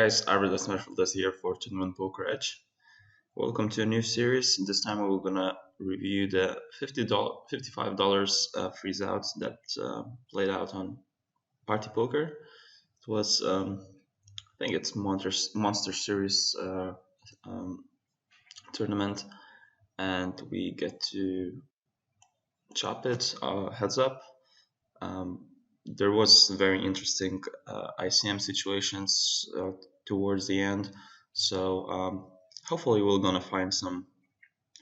Guys, Arvydas Merfeldas here for Tournament Poker Edge. Welcome to a new series. This time we're gonna review the $55 Freezout that played out on Party Poker. It was, I think it's Monster Series tournament, and we get to chop it heads up. There was very interesting ICM situations towards the end, so hopefully we're gonna find some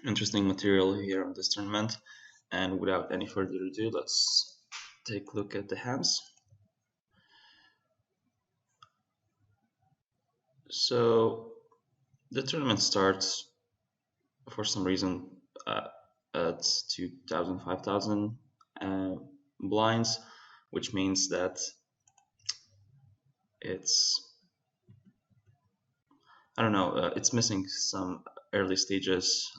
interesting material here on this tournament. And without any further ado, let's take a look at the hands. So the tournament starts for some reason at 2,000, 5,000 blinds, which means that it's, I don't know, it's missing some early stages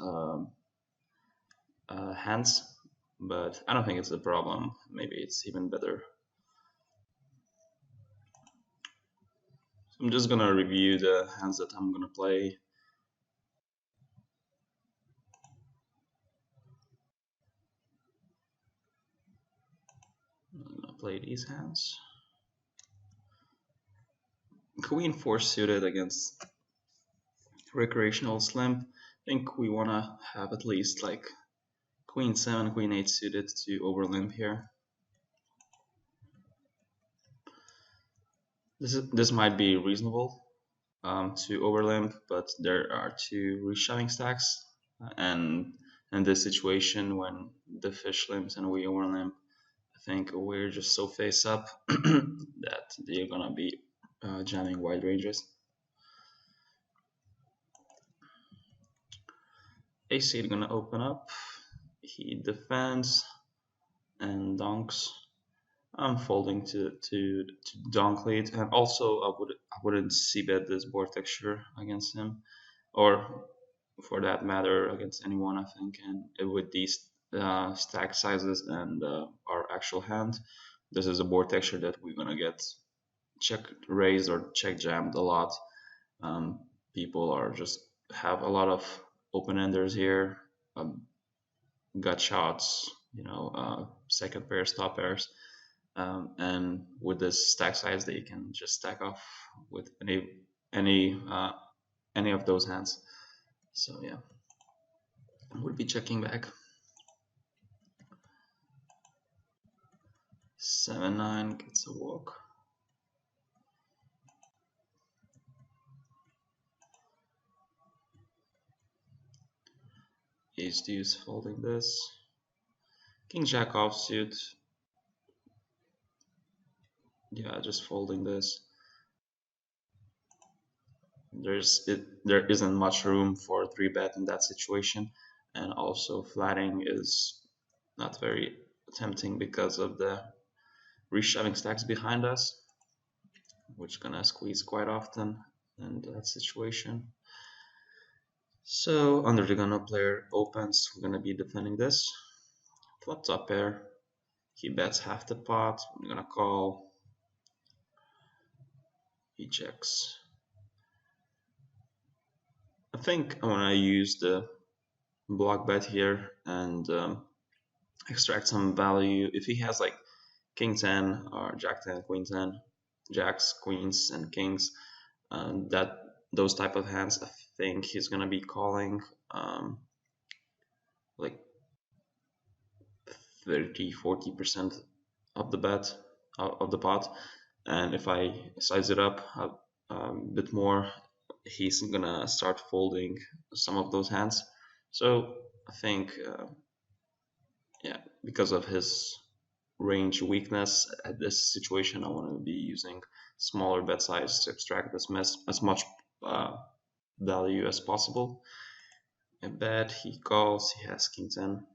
hands, but I don't think it's a problem. Maybe it's even better. So I'm just gonna review the hands that I'm gonna play. I'm gonna play these hands. Queen 4 suited against recreational slim. I think we wanna have at least like Queen 7, Queen 8 suited to overlimp here. This might be reasonable to overlimp, but there are two reshoving stacks, and in this situation when the fish limps and we overlimp, I think we're just so face up that they're gonna be jamming wide ranges. AC is gonna open up, he defends and donks. I'm folding to donk lead, and also I wouldn't c-bet this board texture against him, or for that matter against anyone, I think. And with these stack sizes and our actual hand, this is a board texture that we're gonna get check raised or check jammed a lot. People are just have a lot of open enders here, gut shots, second pairs, top pairs. And with this stack size, they can just stack off with any of those hands. So yeah, we'll be checking back. 7-9 gets a walk. Ace deuce folding this. King jack offsuit. Yeah, just folding this. There isn't much room for 3-bet in that situation, and also flatting is not very tempting because of the reshoving stacks behind us, which gonna squeeze quite often in that situation. So under the gun player opens, we're gonna be defending this. Flop top pair, he bets half the pot, we're gonna call. He checks. I think I want to use the block bet here and extract some value. If he has like King 10 or Jack 10, Queen 10, Jacks, Queens, and Kings, those type of hands, I think he's gonna be calling like 30-40% of the bet of the pot, and if I size it up a bit more, he's gonna start folding some of those hands. So I think yeah, because of his range weakness at this situation, I want to be using smaller bet size to extract as much value as possible. I bet he calls, he has King 10.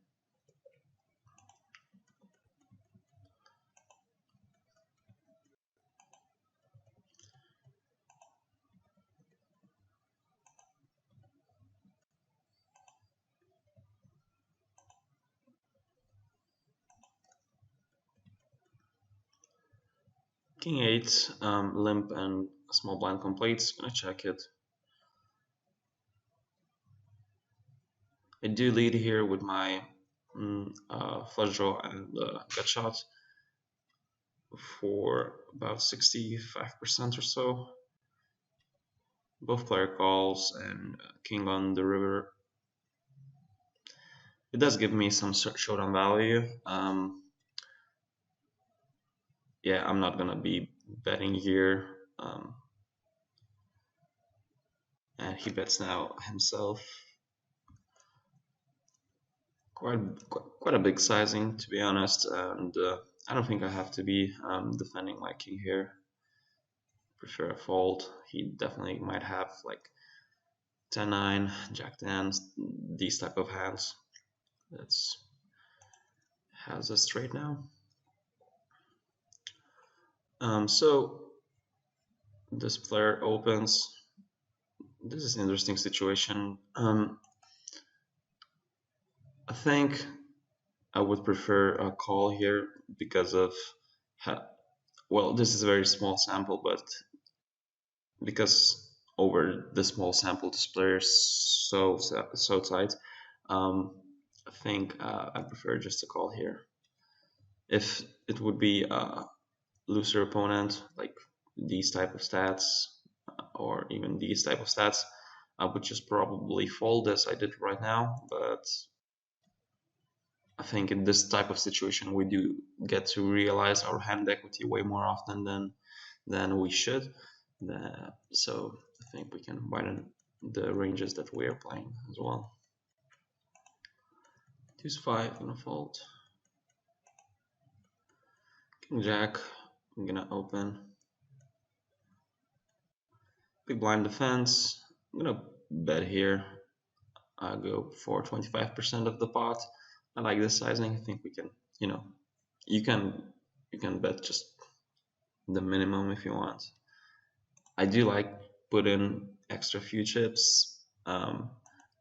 King 8, limp and a small blind completes. Gonna check it. I do lead here with my flush draw and gut shot for about 65% or so. Both player calls and king on the river. It does give me some showdown value. Yeah, I'm not gonna be betting here. And he bets now himself. Quite a big sizing, to be honest, and I don't think I have to be defending my king here. Prefer a fold. He definitely might have like 10-9, Jack 10, these type of hands. That's has a straight now. So this player opens. This is an interesting situation. I think I would prefer a call here because of well, this is a very small sample, but because over the small sample, this player is so tight. I think I prefer just a call here. If it would be a looser opponent, like these type of stats, or even these type of stats, I would just probably fold as I did right now. But I think in this type of situation, we do get to realize our hand equity way more often than we should. So I think we can widen the ranges that we are playing as well. Deuce 5, gonna fold. King Jack, I'm gonna open. Big blind defense. I'm gonna bet here. I go for 25% of the pot. I like this sizing. I think we can, you can bet just the minimum if you want. I do like put in extra few chips,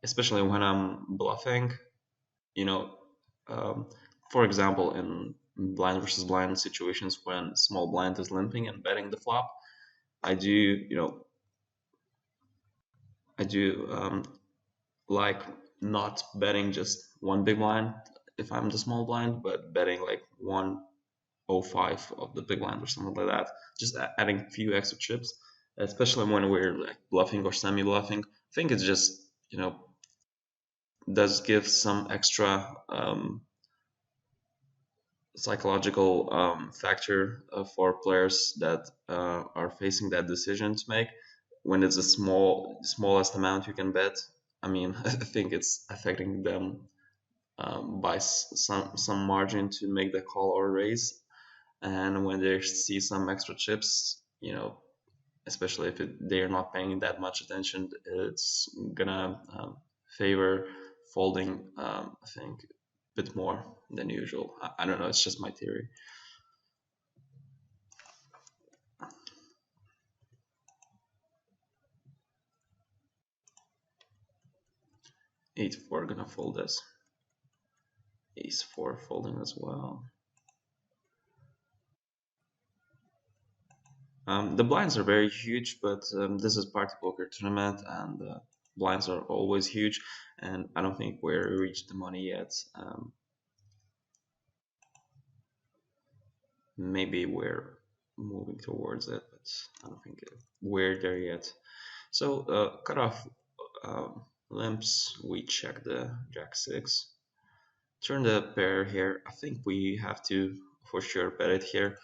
especially when I'm bluffing. You know, for example, in blind versus blind situations when small blind is limping and betting the flop, I do, I do like not betting just one big blind if I'm the small blind, but betting like 105 of the big blind or something like that. Just adding a few extra chips, especially when we're like bluffing or semi bluffing. I think it's just, does give some extra psychological factor for players that are facing that decision to make when it's a smallest amount you can bet. I mean, I think it's affecting them by some margin to make the call or raise, and when they see some extra chips, especially if they're not paying that much attention, it's gonna favor folding. I think a bit more than usual. I don't know. It's just my theory. Eight four gonna fold this. Ace four folding as well. The blinds are very huge, but this is party poker tournament, and blinds are always huge, and I don't think we're reached the money yet. Maybe we're moving towards it, but I don't think we're there yet. So cut off limps. We check the Jack 6. Turn the pair here. I think we have to for sure bet it here.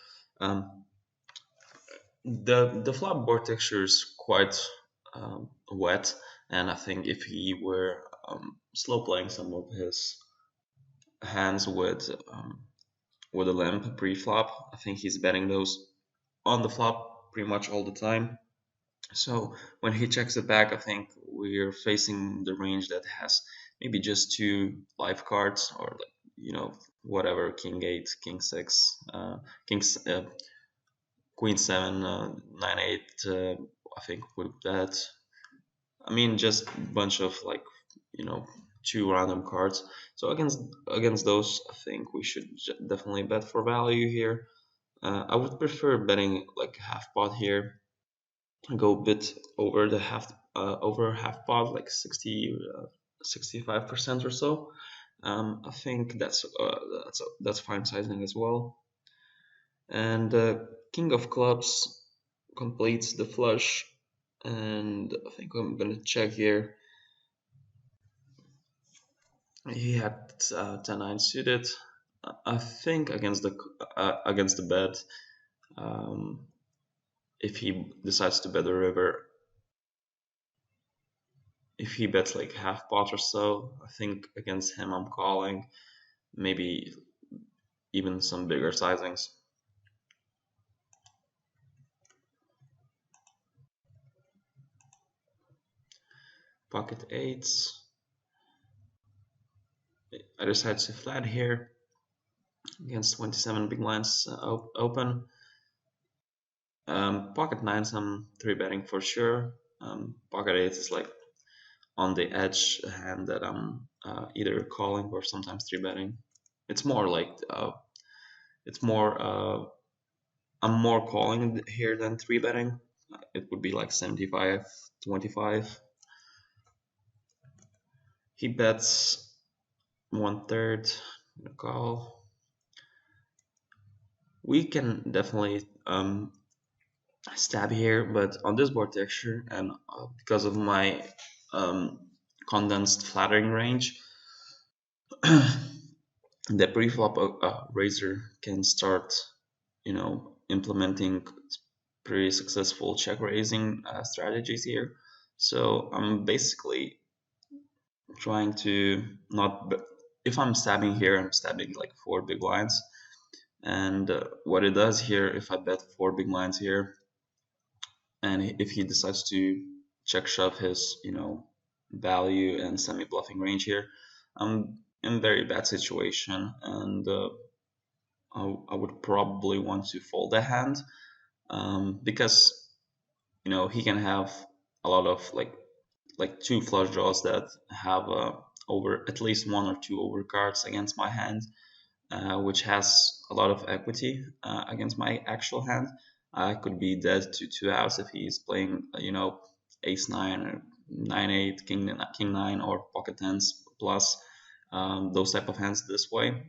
The flop board texture is quite wet, and I think if he were slow playing some of his hands with a limp pre-flop, I think he's betting those on the flop pretty much all the time. So when he checks it back, I think we're facing the range that has maybe just two live cards, or whatever, king 8, king 6, king queen 7, 9 8. I think with that, I mean just a bunch of like two random cards. So against those, I think we should definitely bet for value here. I would prefer betting like half pot here. go a bit over the over half pot, like 65% or so. I think that's fine sizing as well. And King of Clubs completes the flush, and I think I'm gonna check here. He had 10-9 suited. I think against the bet, um, if he decides to bet the river, if he bets like half pot or so, I think against him I'm calling, maybe even some bigger sizings. Pocket eights. I decide to flat here against 27 big blinds open. Pocket nines I'm three betting for sure. Pocket eights is like on the edge hand that I'm either calling or sometimes three betting. It's more like it's more I'm more calling here than three betting. It would be like 75-25. He bets 1/3 call. We can definitely stab here, but on this board texture and because of my um, condensed flattering range, the pre-flop raiser can start, implementing pretty successful check raising strategies here. So I'm basically trying to not. If I'm stabbing here, I'm stabbing like four big blinds. And what it does here, if I bet four big blinds here, and if he decides to check shove his, value and semi bluffing range here, I'm in a very bad situation, and I would probably want to fold the hand because he can have a lot of like two flush draws that have over at least one or two overcards against my hand, which has a lot of equity against my actual hand. I could be dead to two outs if he's playing, ace nine or 9-8, king nine, or pocket tens plus those type of hands this way,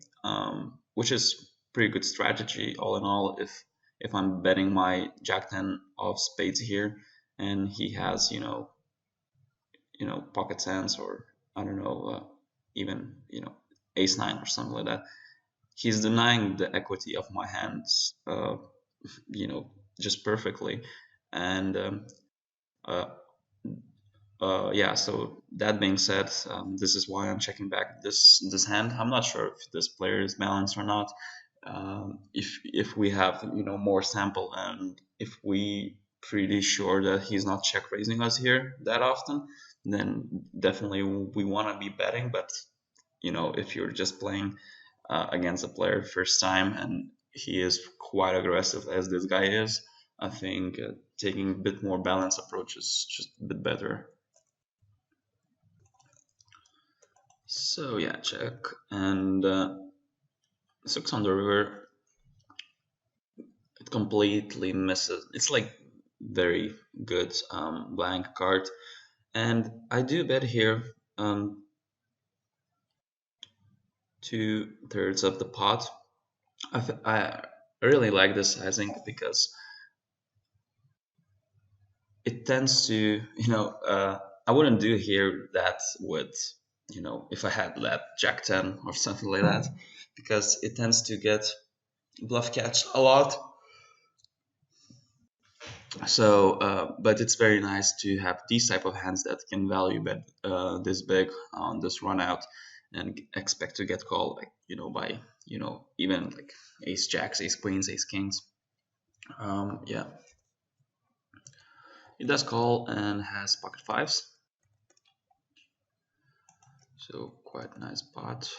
which is pretty good strategy all in all. If I'm betting my jack ten of spades here, and he has pocket tens, or I don't know, even ace nine or something like that, he's denying the equity of my hands, just perfectly. And uh, yeah, so that being said, this is why I'm checking back this hand. I'm not sure if this player is balanced or not. If we have more sample, and if we pretty sure that he's not check raising us here that often, then definitely we want to be betting. But if you're just playing against a player first time and he is quite aggressive as this guy is, I think taking a bit more balanced approach is just a bit better. So yeah, check, and six on the river. It completely misses. It's like very good blank card, and I do bet here 2/3 of the pot. I really like this sizing because it tends to, I wouldn't do here that with, if I had that Jack 10 or something like that, because it tends to get bluff catch a lot. So, but it's very nice to have these type of hands that can value bet this big on this run out and expect to get called, like, by, even like ace jacks, ace queens, ace kings. Yeah, it does call and has pocket fives. So quite nice pot.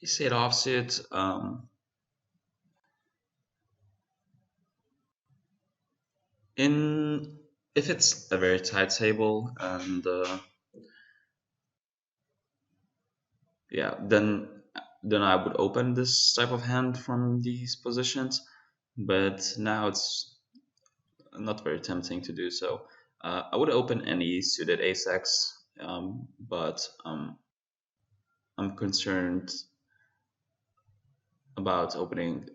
Ace eight offsuit. In if it's a very tight table and yeah, then I would open this type of hand from these positions. But now it's not very tempting to do so. I would open any suited ace x, but I'm concerned about opening,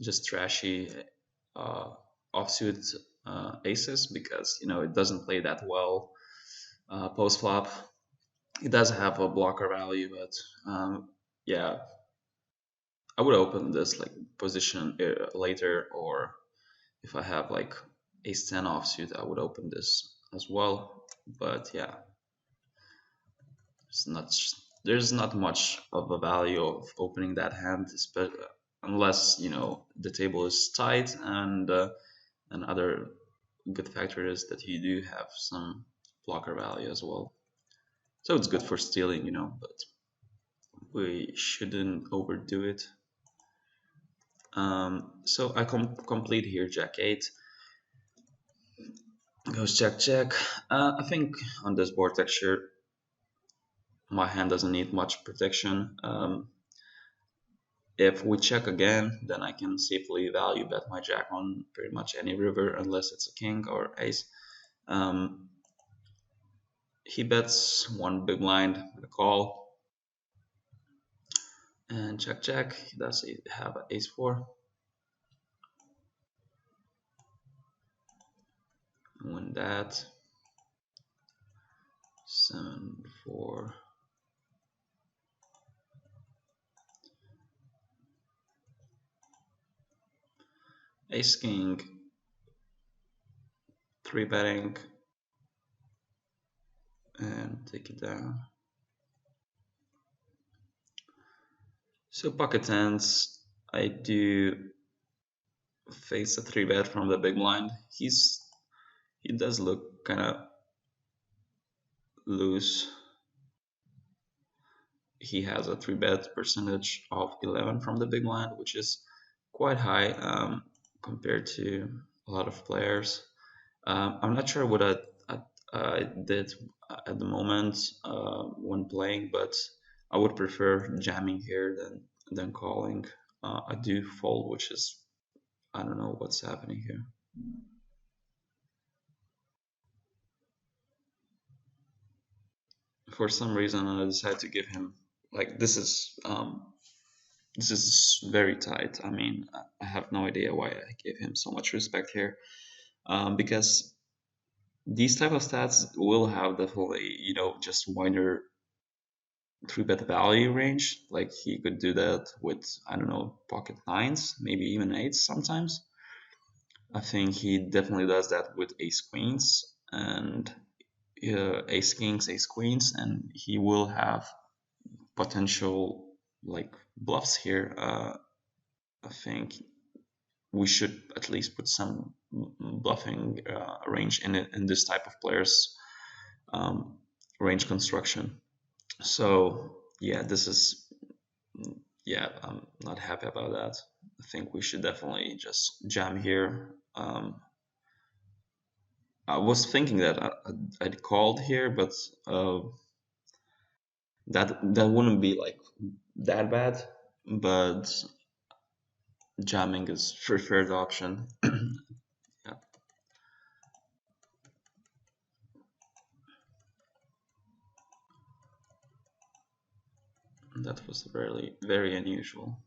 just trashy uh, offsuit aces because it doesn't play that well post flop. It does have a blocker value, but yeah, I would open this like position later, or if I have like ace 10 offsuit, I would open this as well. But yeah, it's not there's not much of a value of opening that hand, unless the table is tight and another good factor is that you do have some blocker value as well. So it's good for stealing, but we shouldn't overdo it. So I complete here Jack 8. Goes check check. I think on this board texture, my hand doesn't need much protection. If we check again, then I can safely value bet my jack on pretty much any river unless it's a king or ace. Um, he bets one big blind with a call. And check check, he does have ace 4. Win that. 7 4. Ace king, 3 betting, and take it down. So pocket tens, I do face a 3 bet from the big blind. He does look kind of loose. He has a 3 bet percentage of 11 from the big blind, which is quite high compared to a lot of players. I'm not sure what I did at the moment when playing, but I would prefer jamming here than calling. I do fold, which is I don't know what's happening here. For some reason, I decided to give him like this is very tight. I mean, I have no idea why I gave him so much respect here, because these type of stats will have definitely just wider 3 bet value range. Like he could do that with I don't know pocket nines, maybe even eights sometimes. I think he definitely does that with ace queens and ace kings, ace queens, and he will have potential like bluffs here. I think we should at least put some bluffing range in it in this type of players range construction. So yeah, this is yeah, I'm not happy about that. I think we should definitely just jam here. I was thinking that I'd called here, but that wouldn't be like that bad. But jamming is preferred option. Yeah, that was very unusual.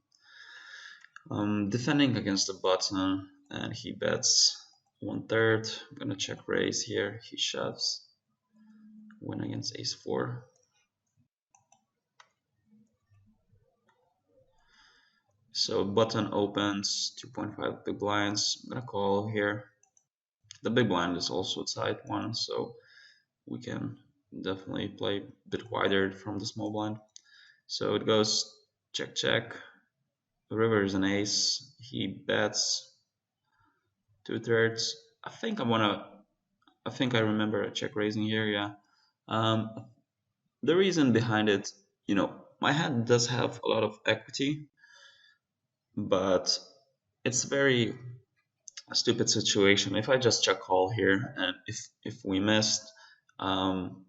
Defending against the button, and he bets 1/3. I'm gonna check raise here. He shoves. Win against ace 4. So button opens 2.5 big blinds. I'm gonna call here. The big blind is also a tight one, so we can definitely play a bit wider from the small blind. So it goes check check. The river is an ace. He bets 2/3. I think I think I remember a check raising here. Yeah. The reason behind it, my hand does have a lot of equity, but it's very stupid situation. If I just check call here, and if we missed, um,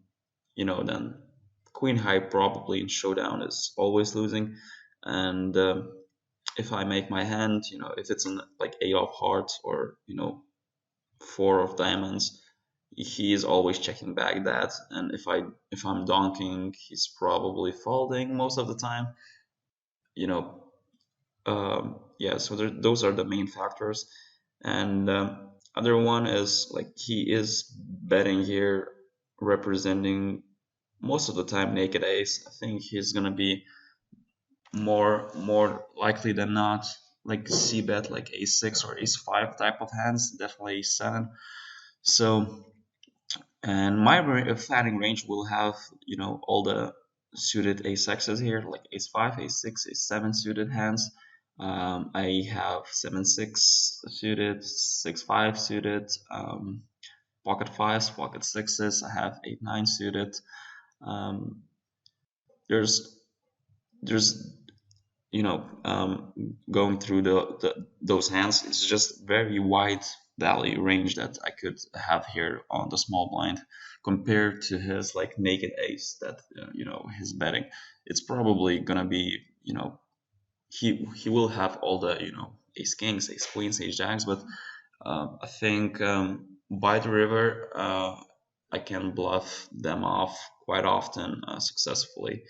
then queen high probably in showdown is always losing, and if I make my hand, if it's in like eight of hearts or four of diamonds, he is always checking back that, and if I'm donking, he's probably folding most of the time. You know, yeah. So those are the main factors, and other one is like he is betting here, representing most of the time naked ace. I think he's gonna be more likely than not like c bet like ace six or ace five type of hands, definitely ace seven. So and my flatting range will have all the suited ace sexes here, like ace five, ace six, ace seven suited hands. I have 7-6 suited, 6-5 suited, pocket fives, pocket sixes. I have 8-9 suited. Um, there's there's going through those hands, it's just very wide value range that I could have here on the small blind compared to his like naked ace that his betting. It's probably gonna be he will have all the ace kings, ace queens, ace jacks, but I think by the river I can bluff them off quite often successfully.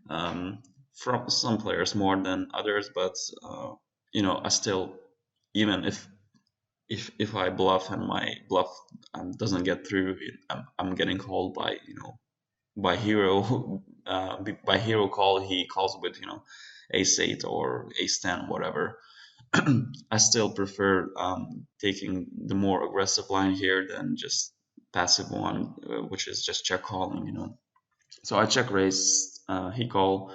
Um, from some players more than others, but I still, even if I bluff and my bluff doesn't get through, I'm getting called by by hero by hero call. He calls with ace eight or ace ten, whatever. I still prefer taking the more aggressive line here than just passive one, which is just check calling. So I check raise. He call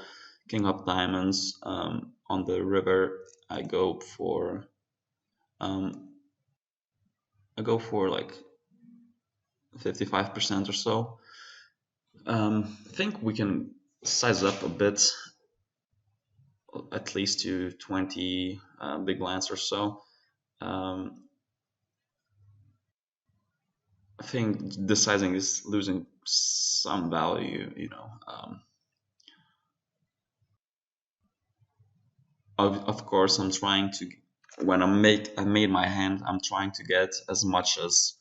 king of diamonds on the river. I go for um, like 55% or so. I think we can size up a bit, at least to 20 big blinds or so. Um, I think the sizing is losing some value. Of course, I'm trying to when I made my hand, I'm trying to get as much as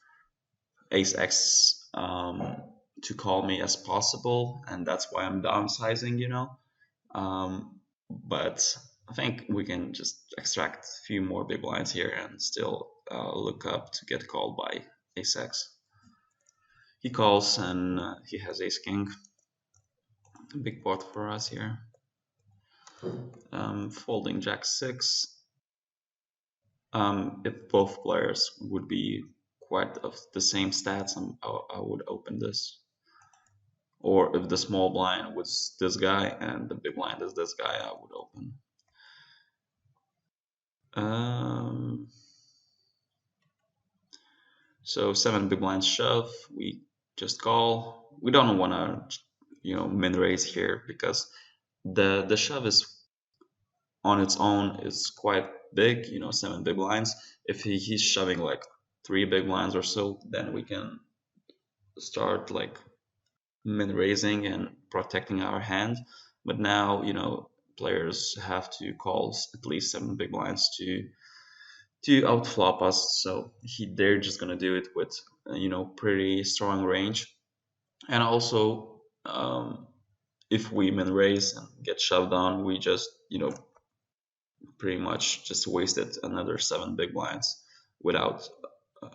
ace X to call me as possible, and that's why I'm downsizing. But I think we can just extract a few more big blinds here and still look up to get called by ace X. He calls and he has ace king. Big pot for us here. Folding jack six. If both players would be quite of the same stats, I would open this. Or if the small blind was this guy and the big blind is this guy, I would open. So 7 big blinds shove, we just call. We don't want to, min raise here because the shove is on its own is quite big. 7 big blinds. If he's shoving like 3 big blinds or so, then we can start like min raising and protecting our hand. But now, players have to call at least 7 big blinds to outflop us. So they're just gonna do it with pretty strong range. And also, if we min raise and get shoved on, we just pretty much just wasted another 7 big blinds without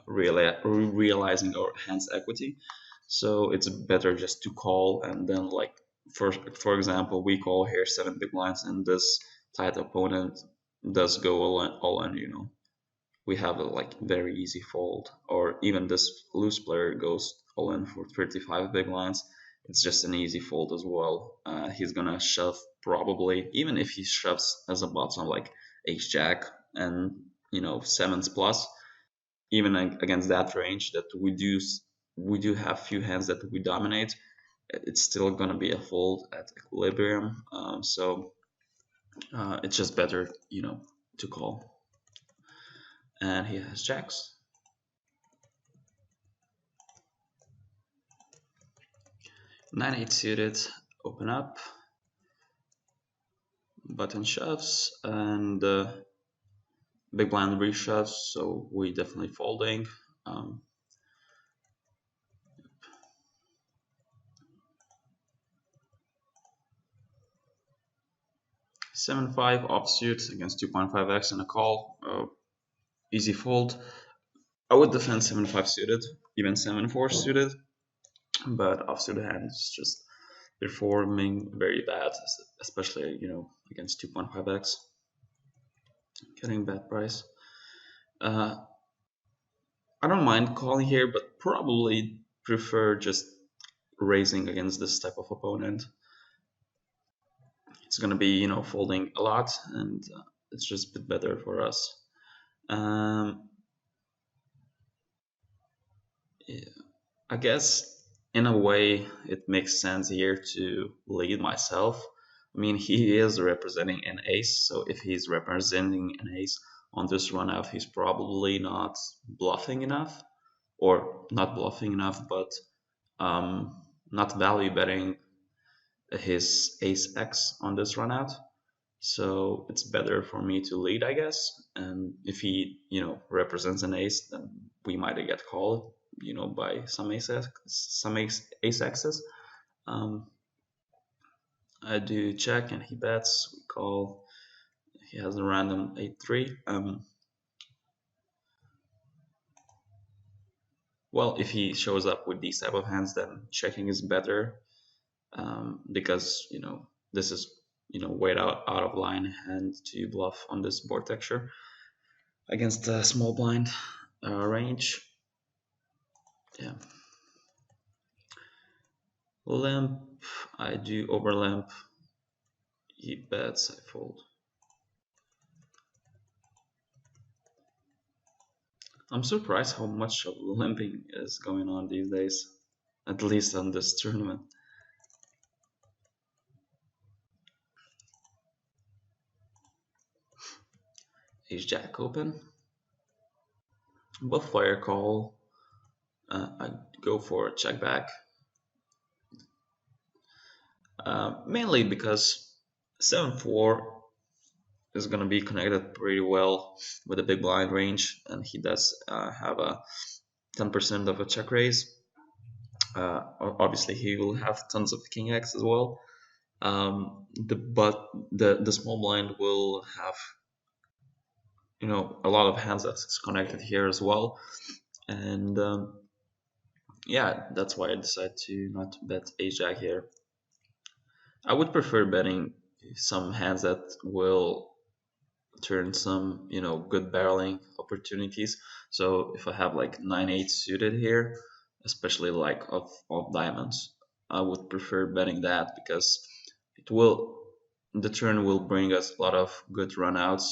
realizing our hand's equity. So it's better just to call and then like for example, we call here 7 big blinds and this tight opponent does go all in, we have a like very easy fold, or even this loose player goes all in for 35 big blinds. It's just an easy fold as well. He's gonna shove probably, even if he shoves as a bottom like ace jack and sevens plus, even against that range that we do have few hands that we dominate. it's still gonna be a fold at equilibrium. So it's just better, to call. And he has jacks. 9-8 suited, open up, button shoves, and big blind reshoves, so we definitely folding. 7-5 offsuit against 2.5x and a call. Easy fold. I would defend 7-5 suited, even 7-4 suited, but offsuit hand is just performing very bad, especially against 2.5x. Getting bad price. I don't mind calling here, but probably prefer just raising against this type of opponent. It's gonna be folding a lot, and it's just a bit better for us. Yeah, I guess in a way it makes sense here to lead myself. I mean, he is representing an ace, so if he's representing an ace on this run out, he's probably not bluffing enough, or not bluffing enough, but not value betting his ace X on this run out. So it's better for me to lead, I guess. And if he, represents an ace, then we might get called, by some ace X's. I do check and he bets. We call. He has a random 8-3. Well, if he shows up with these type of hands, then checking is better, because this is way out of line hand to bluff on this board texture against a small blind range. Yeah. Limp, I do over limp. He bets, I fold. I'm surprised how much of limping is going on these days, at least on this tournament. Ace Jack open. Both fire call. I go for a check back. Mainly because 7-4 is going to be connected pretty well with a big blind range, and he does have a 10% of a check raise. Obviously, he will have tons of king X as well. But the small blind will have a lot of hands that's connected here as well, and yeah, that's why I decided to not bet ace jack here. I would prefer betting some hands that will turn some good barreling opportunities. So if I have like 9-8 suited here, especially like of diamonds, I would prefer betting that, because the turn will bring us a lot of good runouts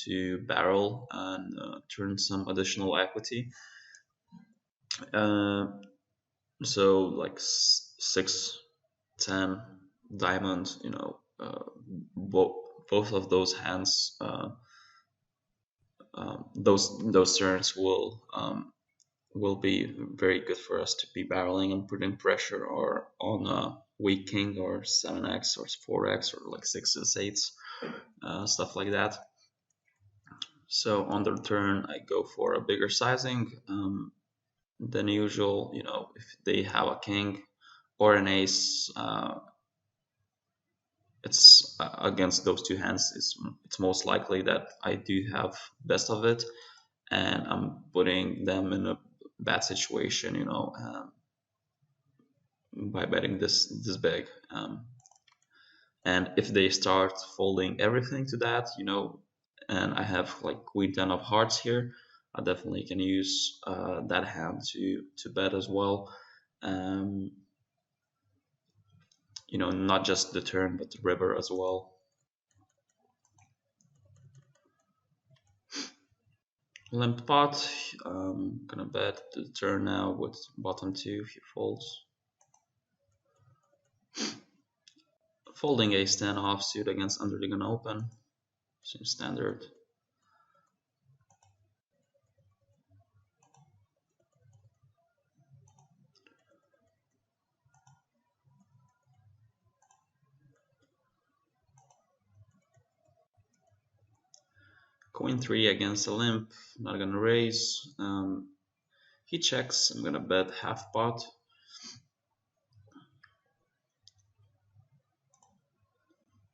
to barrel and turn some additional equity. So like 6-10 diamond, both of those hands, those turns will be very good for us to be barreling and putting pressure or on a weak king or 7x or 4x or like 6s, 8s, stuff like that. So on the turn, I go for a bigger sizing than usual. If they have a king or an ace, it's against those two hands. It's most likely that I do have best of it, and I'm putting them in a bad situation, by betting this big. And if they start folding everything to that, and I have like queen 10 of hearts here, I definitely can use that hand to bet as well. Not just the turn, but the river as well. Limp pot, I'm gonna bet the turn now with bottom two if he folds. Folding ace 10 offsuit against under the gun open. Seems standard. Queen 3 against a limp. Not gonna raise. He checks. I'm gonna bet half pot.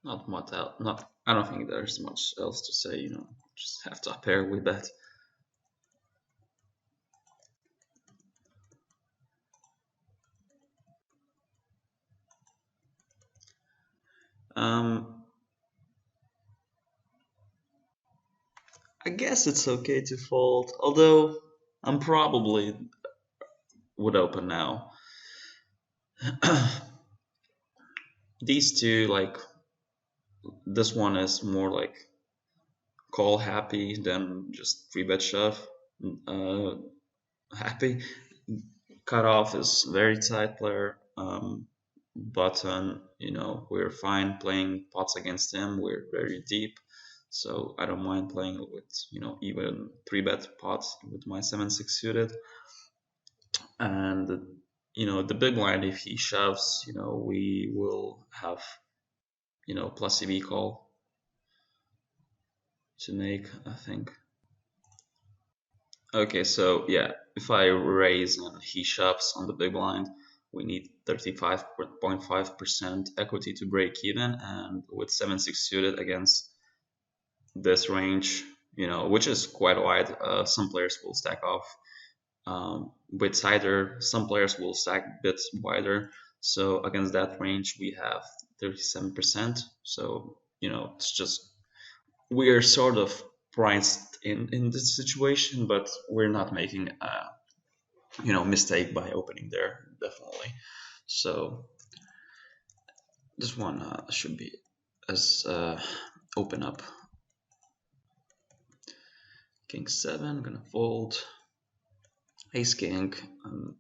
Not much else. Not. I don't think there's much else to say. Just have to pair with bet. I guess it's okay to fold, although I'm probably would open now. These two, like, this one is more like call happy than just free bet shove happy. Cutoff is very tight player. Button, we're fine playing pots against him. We're very deep, so I don't mind playing with even 3-bet pots with my 7-6 suited. And the big blind, if he shoves, we will have plus EV call to make, I think. Okay, so yeah, if I raise and he shoves on the big blind, we need 35.5% equity to break even, and with 7-6 suited against this range, which is quite wide, some players will stack off with tighter, some players will stack a bit wider. So against that range, we have 37%. So, it's just, we're sort of priced in this situation, but we're not making a mistake by opening there, definitely. So this one should be as open up. King 7, gonna fold. Ace king. I'm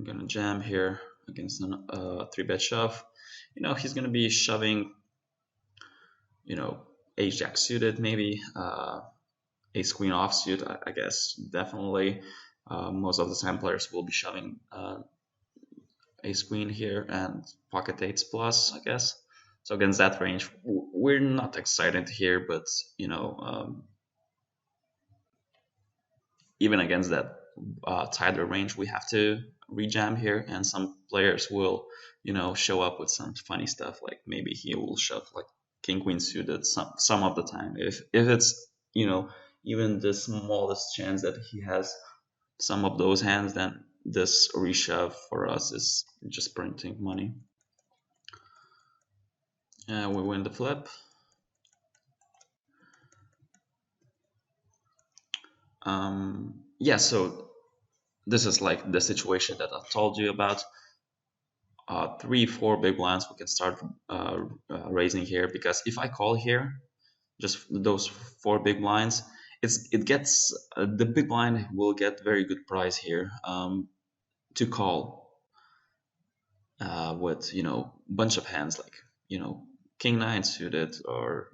gonna jam here against a 3-bet shove. He's gonna be shoving. Ace jack suited maybe. Ace queen offsuit, I guess, definitely. Most of the time players will be shoving ace queen here and pocket eights plus, I guess. So against that range, we're not excited here, but even against that tighter range, we have to rejam here, and some players will show up with some funny stuff, like maybe he will shove like king queen suited some of the time, if it's even the smallest chance that he has some of those hands, then this reshove for us is just printing money. We win the flip. Yeah, so this is like the situation that I told you about. 3-4 big blinds we can start raising here, because if I call here, just those 4 big blinds, it gets the big blind will get very good price here to call with bunch of hands like king 9 suited, or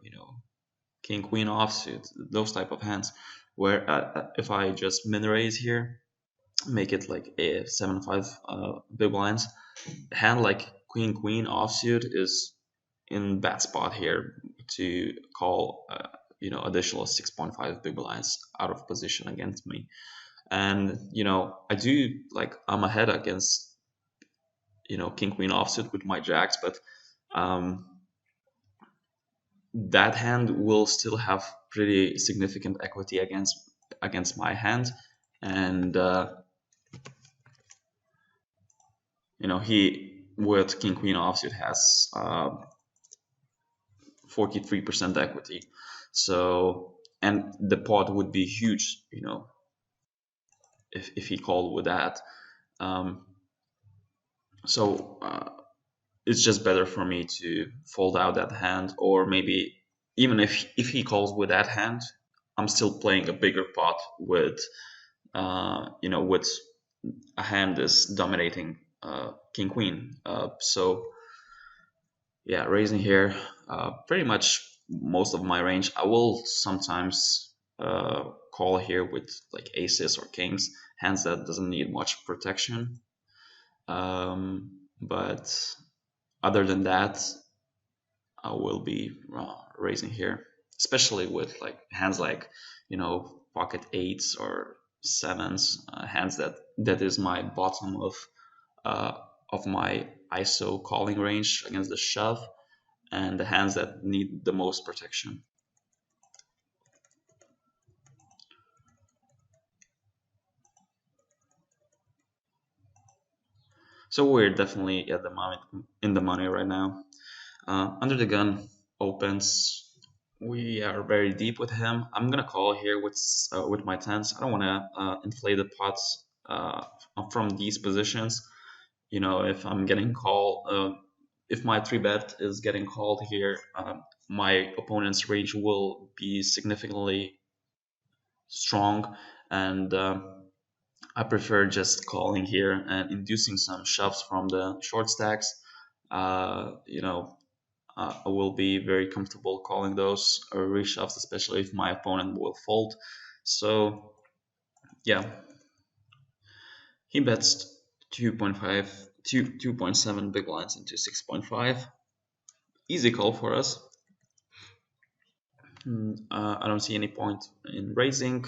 king queen offsuit, those type of hands, where if I just min raise here, make it like a 7-5 big blinds, hand like queen queen offsuit is in bad spot here to call additional 6.5 big blinds out of position against me. And I do, like, I'm ahead against king queen offsuit with my jacks, but that hand will still have pretty significant equity against my hand. And he with king queen offsuit has 43% equity, so, and the pot would be huge if he called with that. So it's just better for me to fold out that hand, or maybe even if he calls with that hand, I'm still playing a bigger pot with with a hand is dominating king queen. So Yeah, raising here, pretty much most of my range. I will sometimes call here with like aces or kings, hands that doesn't need much protection. But other than that, I will be raising here, especially with like hands like pocket eights or sevens, hands that is my bottom uh, of my ISO calling range against the shove, and the hands that need the most protection. So we're definitely at the moment in the money right now. Under the gun opens. We are very deep with him. I'm gonna call here with my tens. I don't want to inflate the pots from these positions. If I'm getting called, if my three bet is getting called here, my opponent's range will be significantly strong, and I prefer just calling here and inducing some shoves from the short stacks. I will be very comfortable calling those reshoves, especially if my opponent will fold. So yeah, he bets 2.5, 2.7 big blinds into 6.5. Easy call for us. I don't see any point in raising,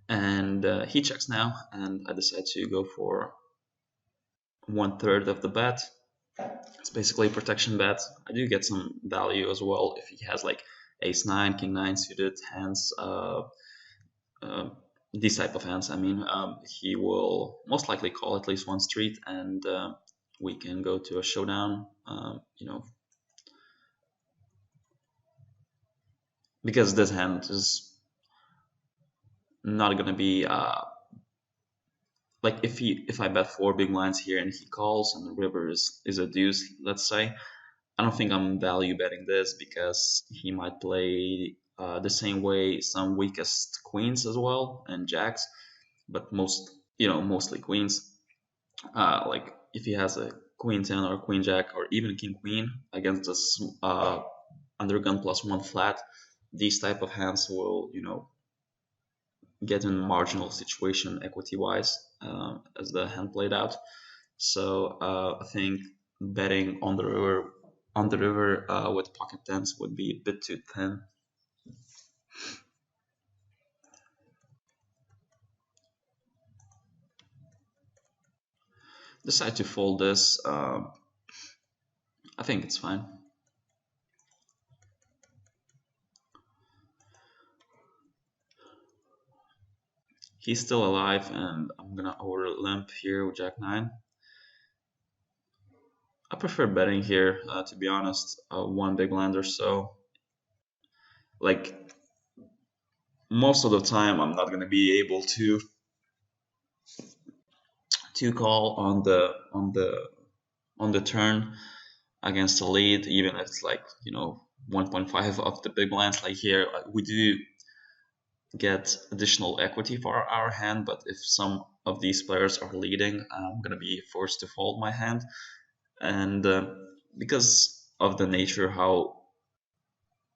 and he checks now, and I decide to go for 1/3 of the bet. It's basically a protection bet. I do get some value as well if he has like ace nine, king nine suited hands. Uh, these type of hands. I mean, he will most likely call at least one street, and we can go to a showdown. Because this hand is not gonna be like if I bet four big blinds here and he calls and the river is a deuce, let's say. I don't think I'm value betting this because he might play the same way some weakest queens as well and jacks, but mostly queens. Like if he has a queen 10 or queen jack or even king queen against this under gun plus one flat, these type of hands will get in a marginal situation equity wise as the hand played out. So I think betting on the river with pocket tens would be a bit too thin. Decide to fold this. I think it's fine. He's still alive, and I'm gonna over limp here with Jack 9. I prefer betting here, to be honest. One big blind or so. Like most of the time, I'm not gonna be able to call on the turn against the lead, even if it's like 1.5 of the big blinds. Like here, we do get additional equity for our hand, but if some of these players are leading, I'm gonna be forced to fold my hand, and because of the nature how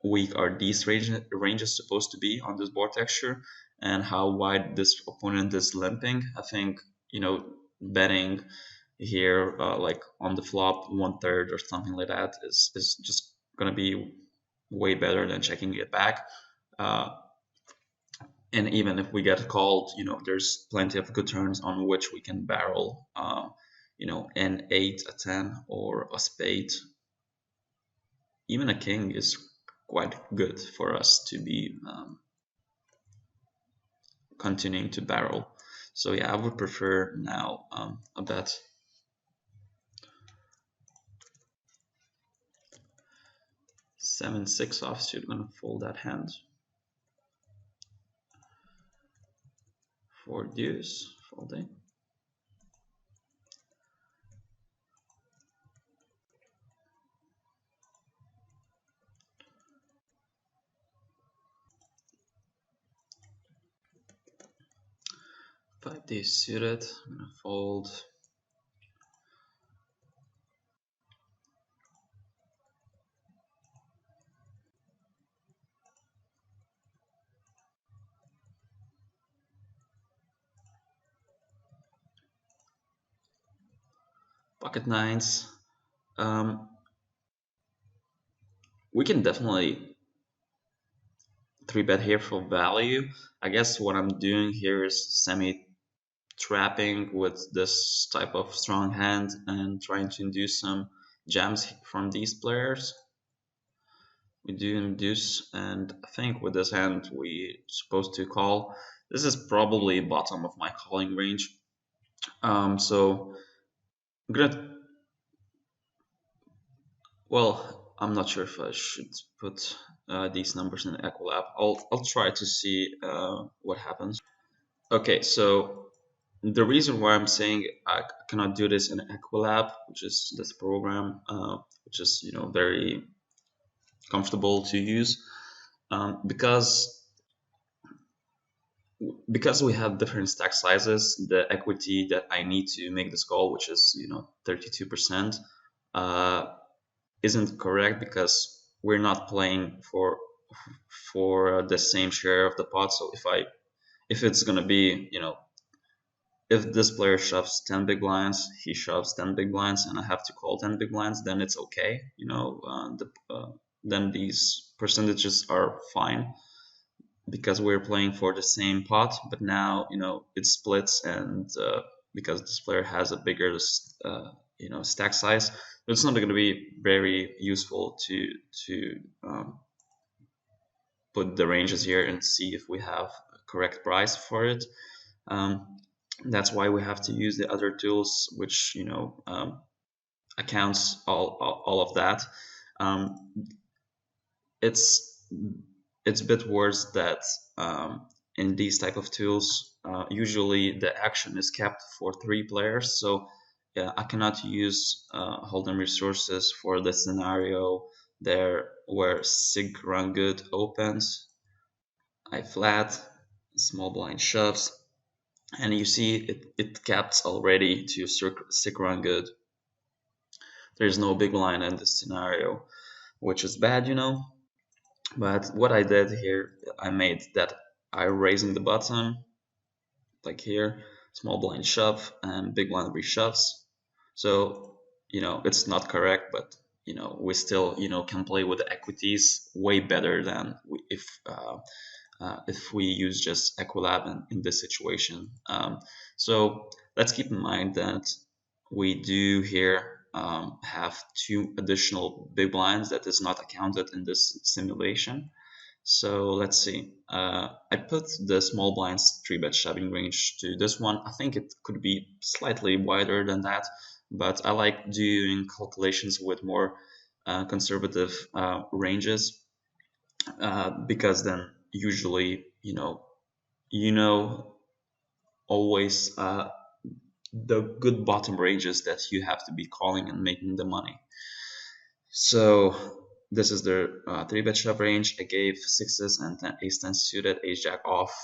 weak are these ranges supposed to be on this board texture and how wide this opponent is limping, I think betting here like on the flop 1/3 or something like that is just gonna be way better than checking it back. Uh, and even if we get called, there's plenty of good turns on which we can barrel. An 8, a 10, or a spade. Even a king is quite good for us to be continuing to barrel. So yeah, I would prefer now a bet. 7-6 offsuit, gonna fold that hand. 4 deuce, folding. Five deuce suited, I'm gonna fold. Pocket nines. Um, we can definitely three bet here for value. I guess what I'm doing here is semi trapping with this type of strong hand and trying to induce some jams from these players. We do induce, and I think with this hand we supposed to call. This is probably bottom of my calling range. So I'm gonna. Well, I'm not sure if I should put these numbers in the Equilab. I'll try to see what happens. Okay, so the reason why I'm saying I cannot do this in Equilab, which is this program, which is very comfortable to use, because we have different stack sizes. The equity that I need to make this call, which is 32%, isn't correct because we're not playing for the same share of the pot. So if it's gonna be if this player shoves 10 big blinds, he shoves 10 big blinds, and I have to call 10 big blinds, then it's okay. Then these percentages are fine because we're playing for the same pot. But now, it splits, and because this player has a bigger, stack size, it's not going to be very useful to put the ranges here and see if we have a correct price for it. Um, that's why we have to use the other tools, which accounts all of that. Um, it's it's a bit worse that in these type of tools, usually the action is kept for three players. So yeah, I cannot use hold'em resources for the scenario there where sig run good opens, I flat, small blind shoves, and you see it caps already to sig run good. There's no big blind in this scenario, which is bad, But what I did here, I made that I raising the button, like here, small blind shove and big blind reshoves. So, it's not correct, but, we still, can play with the equities way better than if we use just Equilab in this situation. So let's keep in mind that we do here have two additional big blinds that is not accounted in this simulation. So let's see. I put the small blinds 3-bet shoving range to this one. I think it could be slightly wider than that, but I like doing calculations with more conservative ranges because then usually you know always the good bottom ranges that you have to be calling and making the money. So this is the 3-bet shove range. I gave sixes and ace 10 suited, ace jack off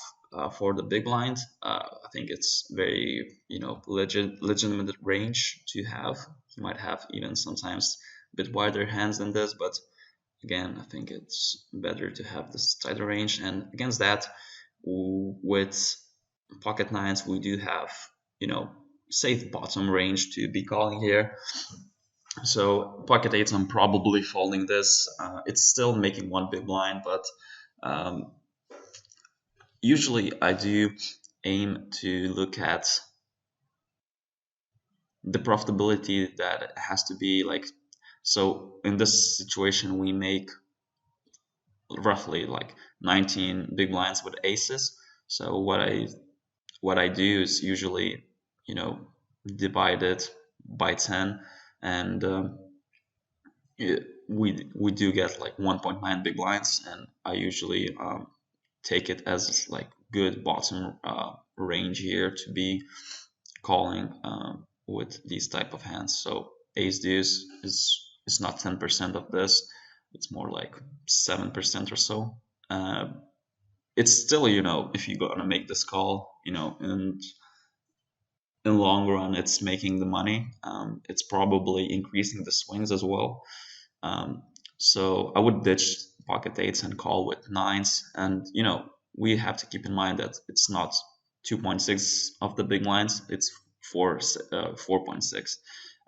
for the big blind. I think it's very legitimate range to have. You might have even sometimes a bit wider hands than this, but again, I think it's better to have this tighter range. And against that, with pocket nines, we do have safe bottom range to be calling here. So pocket eights, I'm probably folding this. It's still making one big blind, but um, usually I do aim to look at the profitability that it has to be like. So in this situation, we make roughly like 19 big blinds with aces. So what I do is usually divide it by 10, and we do get like 1.9 big blinds, and I usually take it as like good bottom range here to be calling with these type of hands. So ace deuce is not 10% of this, it's more like 7% or so. It's still, if you're gonna make this call, and in the long run it's making the money. It's probably increasing the swings as well. um, so I would ditch pocket eights and call with nines. And we have to keep in mind that it's not 2.6 of the big lines, it's 4.6.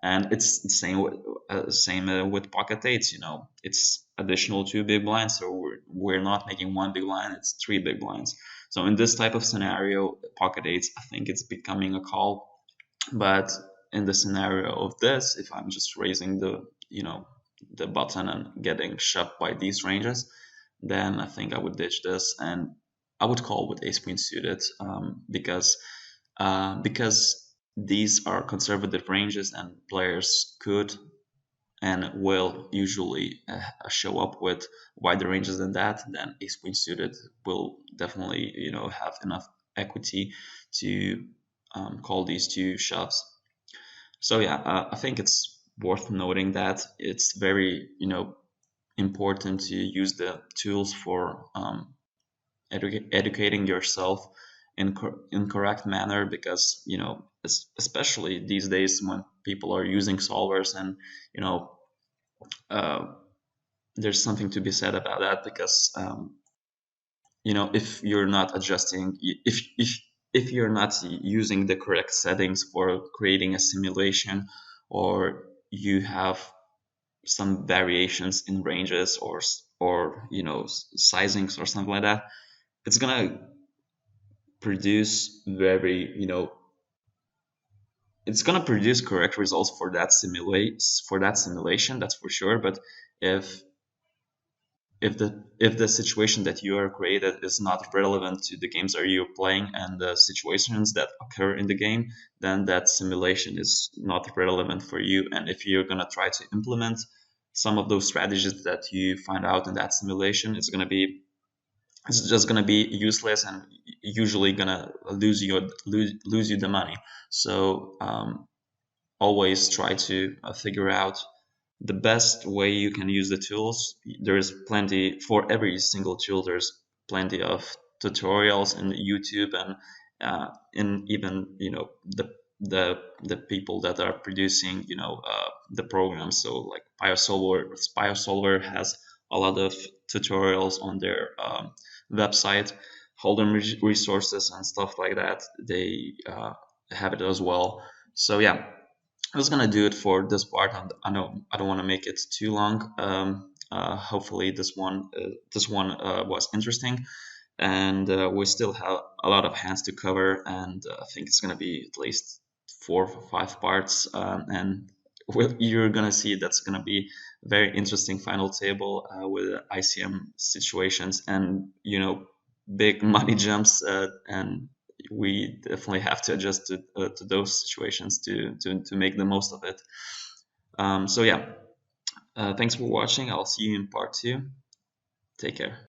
And it's the same with pocket eights. It's additional two big blinds, so we're not making one big blind; it's three big blinds. So in this type of scenario, pocket eights, I think it's becoming a call. But in the scenario of this, if I'm just raising the button and getting shoved by these ranges, then I think I would ditch this and I would call with ace queen suited, because these are conservative ranges and players could and will usually show up with wider ranges than that. Then ace queen suited will definitely have enough equity to call these two shoves. So yeah, I think it's worth noting that it's very important to use the tools for educating yourself in correct manner, because especially these days when people are using solvers, and you know uh, there's something to be said about that, because if you're not adjusting, if you're not using the correct settings for creating a simulation, or you have some variations in ranges, or sizings or something like that, it's gonna produce very it's gonna produce correct results for that simulation, that's for sure. But if if the situation that you are created is not relevant to the games that you're playing and the situations that occur in the game, then that simulation is not relevant for you. And if you're gonna try to implement some of those strategies that you find out in that simulation, it's just gonna be useless and usually gonna lose you the money. So always try to figure out the best way you can use the tools. There's plenty for every single tool. There's plenty of tutorials in YouTube, and in even the people that are producing the programs. So like PioSolver has a lot of tutorials on their website. Hold'em resources and stuff like that, they have it as well. So yeah, I was gonna do it for this part. And I know I don't want to make it too long. Hopefully this one was interesting, and we still have a lot of hands to cover, and I think it's gonna be at least 4 or 5 parts, and you're gonna see that's gonna be a very interesting final table with ICM situations, and big money jumps, and we definitely have to adjust to those situations to make the most of it. So yeah, thanks for watching. I'll see you in part 2. Take care.